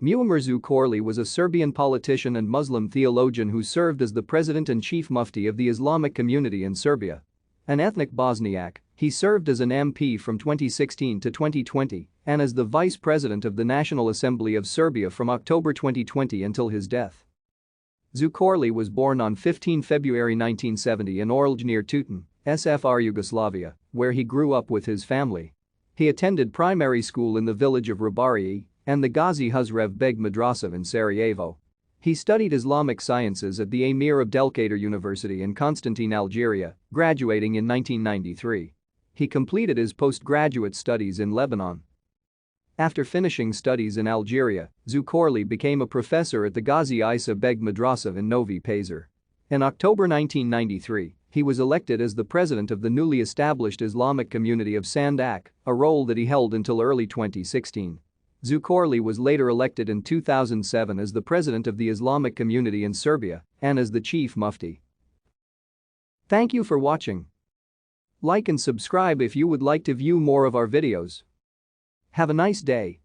Muamer Zukorlić was a Serbian politician and Muslim theologian who served as the president and chief Mufti of the Islamic Community in Serbia. An ethnic Bosniak, he served as an MP from 2016 to 2020 and as the vice president of the National Assembly of Serbia from October 2020 until his death. Zukorlić was born on 15 February 1970 in Orlj near Tutin, SFR Yugoslavia, where he grew up with his family. He attended primary school in the village of Rabarije and the Gazi Huzrev Beg Madrasa in Sarajevo. He studied Islamic sciences at the Emir Abdelkader University in Constantine, Algeria, graduating in 1993. He completed his postgraduate studies in Lebanon. After finishing studies in Algeria, Zukorlić became a professor at the Gazi Isa Beg Madrasa in Novi Pazar. In October 1993, he was elected as the president of the newly established Islamic Community of Sandak, a role that he held until early 2016. Zukorlić was later elected in 2007 as the president of the Islamic Community in Serbia and as the chief Mufti. Thank you for watching. Like and subscribe if you would like to view more of our videos. Have a nice day.